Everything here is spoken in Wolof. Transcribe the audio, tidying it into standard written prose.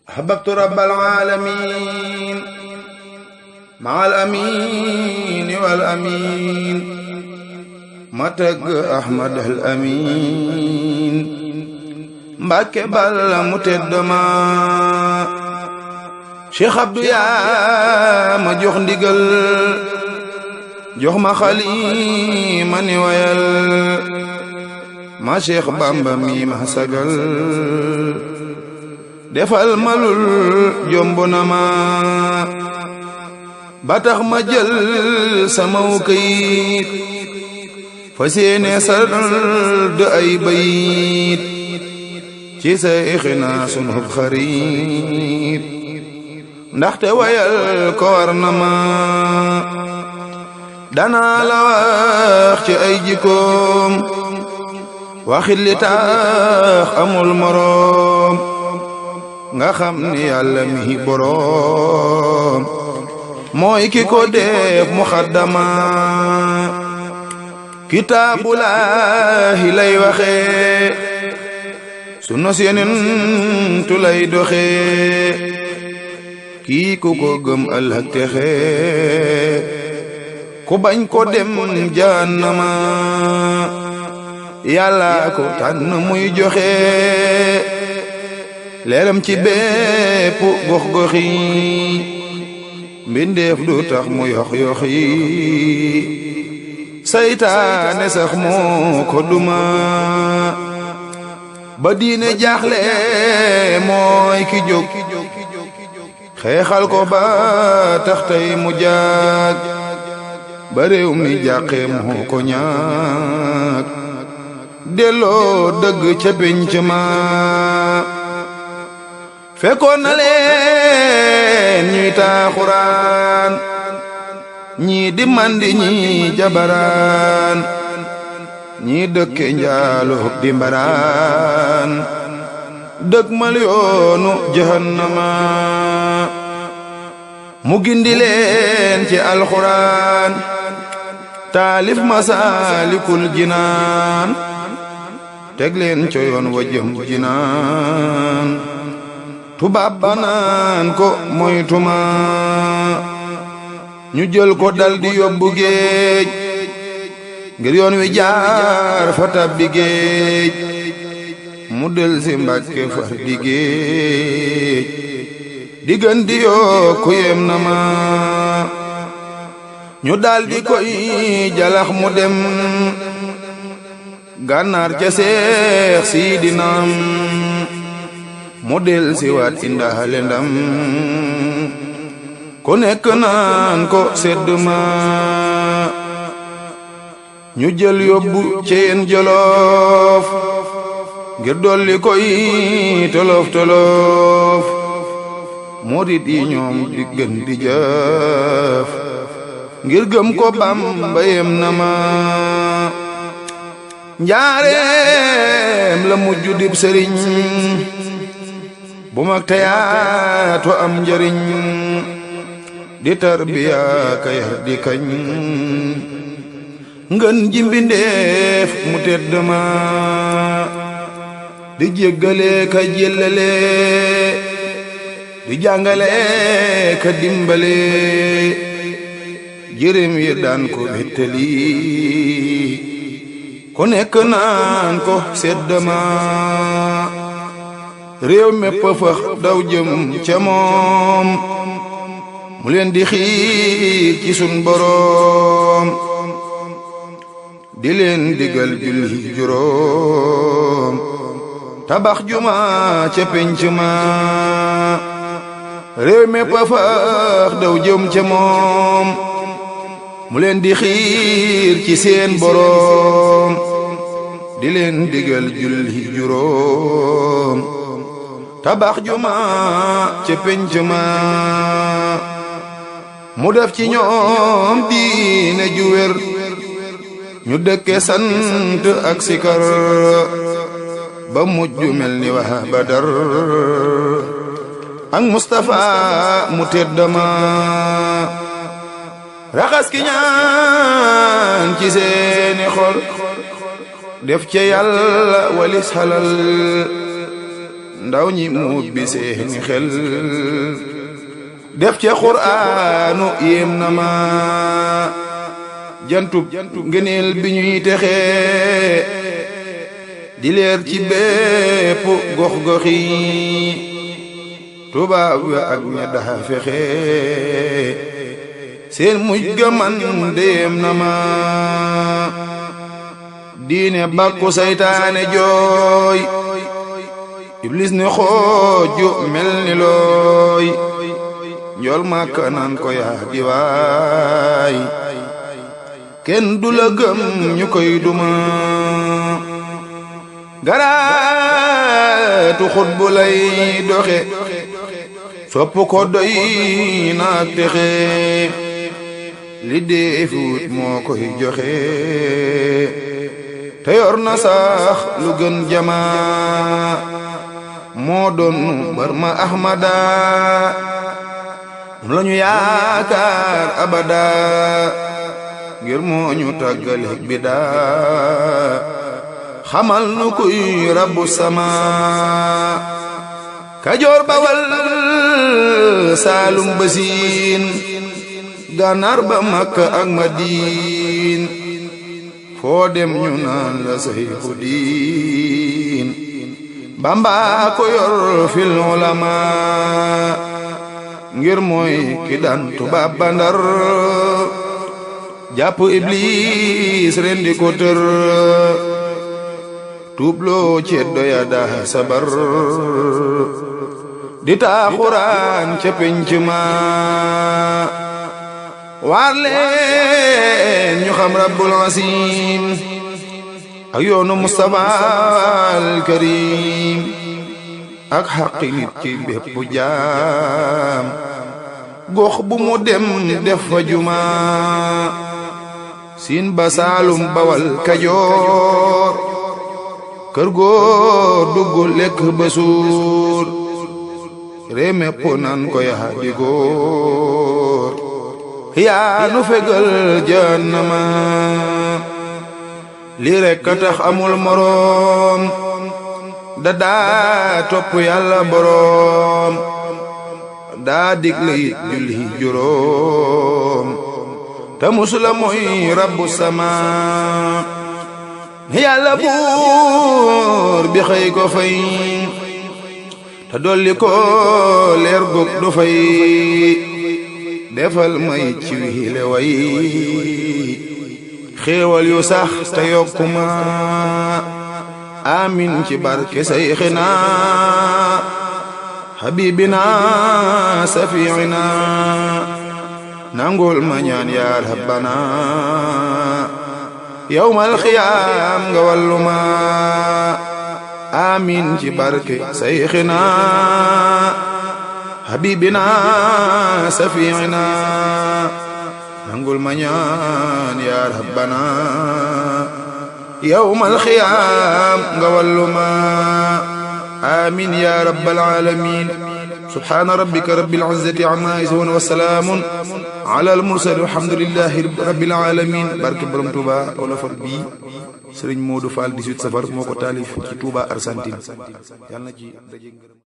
أحببت رب العالمين مع الأمين والأمين متق أحمد الأمين مبكي بل متدما Cheikh Abdou yaa ma jox ndigal jox ma xalima ni wayal ma Cheikh Bamba mi ma sagal defal malul jomb na ma ba tax ma jël sama kayit fas yéene sard ay bayit ci Seyxina sunu xarit ndaxte wayal ko war na ma danaa la wax ci ay jikkoom waxit li tax amul moroom nga xam ni Yàlla mi boroom mooy ki ko def muxaddama kitaabulaahi lay waxe sunna Yonent lay doxe kii ku ko gëm ëllëg texe ku bañ ko dem jahannama Yàlla ko tànn muy joxe leeram ci bépp gox-goxi mbindeef du tax mu yox-yoxi saytaane sax moo ko duma ba diine jaaxle mooy ki jóg xeexal ko ba tax tey mu jaag ba réew mi jàqe moo ko ñaag delloo dëgg ca pénc ma fekkoon na leen ñuy taaxuraan ñii di mandi ñii jabaraan ñii dëkke njaaloog di mbaraan dëkk mal yoonu jahannama mu gindi leen ci alxuraan taalif masaalikul jinaan teg leen co yoon wa jëm jinaan tubaab ba naan ko moytuma ñu jël ko dal di yóbbu géej ngir yoon wi jaar fa tabbi géej mu del si Mbàkke far di géej diggan di yokku yem na ma ñu dal di koy jalax mu dem gànnaar ca Seex Siidina mu del si waat indaale ndam ku nekk naan ko sedd ma ñu jël yóbbu ceen Jolof ngir dolli koy tolof tolof murit yi ñoom di gën di jëf ngir gëm ko Bamba yem na ma njaareem la mujj dib sëriñ bu mag tayaatu am njariñ di tarbiya ka yar di kañ ngën ji mbindeef mu tedd ma di jéggale ka jéllale di jàngale ka dimbale jërëm yi daan ko wéttali ku nekk naan ko seddama réew mépp fax daw jëm ca moom mu leen di xiir ci sun boroom di leen digal julli juróom tabax juma ca penc ma réew mépp fax daw jëm ca moom mu leen di xiir ci seen boroom di leen digal julli juróom tabax juma ca penc ma mu def ci ñoom diine ju wér ñu dëkke sant ak sikar ba mujj mel ni waa Badar ak Mustafa mu teddama raxas ki ñaan ci seeni xol def ca Yàlla walis halal ndaw ñi mu bisee ni xel def ci Qur'aanu yéem na ma jantub ngëneel bi ñuy texee di leer ci bépp gox-goxi tubaab ak ña daa fexe seen mujj ga man déem na ma diine bàkku saytaane jooy iblis ni xooju mel ni looy njool Màkka naan ko yaa di waay kenn du la gëm ñu koy duma garaatu xutbu lay doxe sopp ko doy naak texe li deefut moo koy joxe te yor na sax lu gën jamaa moo doon bar ma ahmada moom lañu yaakaar abada ngir moo ñu tàggaleeg bidaa xamal nu kuy rabbu sama Kajoor Bawal Saalum Basiin Gànnaar ba Makka ak Madiin foo dem ñu naan la sayxu diin Bamba ko yor fil ulama ngir mooy ki daan tubaab ba Ndar jàpp Iblis rendi ko tër tuubloo ceddo ya daa sabar di taaxuraan ca penc ma waar leen ñu xam rabbul asim ak yoonu Mustafa al Karim ak xaqi nit ci bépp jaam gox bu mu dem def fa juma Siin ba Saalum Bawal Kajoor kër góor dugg lekk ba suur réew mépp naan ko yaa di góor yaa nu fegal jahannama lii rekk a tax amul moroom da daa topp yàlla boroom daa digle it julli juróom te musula mooy rabbu sama yàlla buur bi xëy ko fay te dolli ko leer gog du fay defal may ci wiile way xéewal yu sax te yokkuma amin ci barke sayxina habibina safiina nangul ma ñaan yaa rabbana yawmal xiyaam nga walluma amin ci barke sayxina habibina safiina nangul ma ñaan yaa rabbana yawmal xiyaam nga walluma amin ya rabbal alamin subhana rabbika rabbil izzati amma yasifun wa salaamun ala al mursalin walhamdulillahi rabbil alamin barke borom Touba wala far bi Sëriñ Modou Fall 18 safar moo ko taalif ci Touba Argentine yàlla na ci daje ngërëm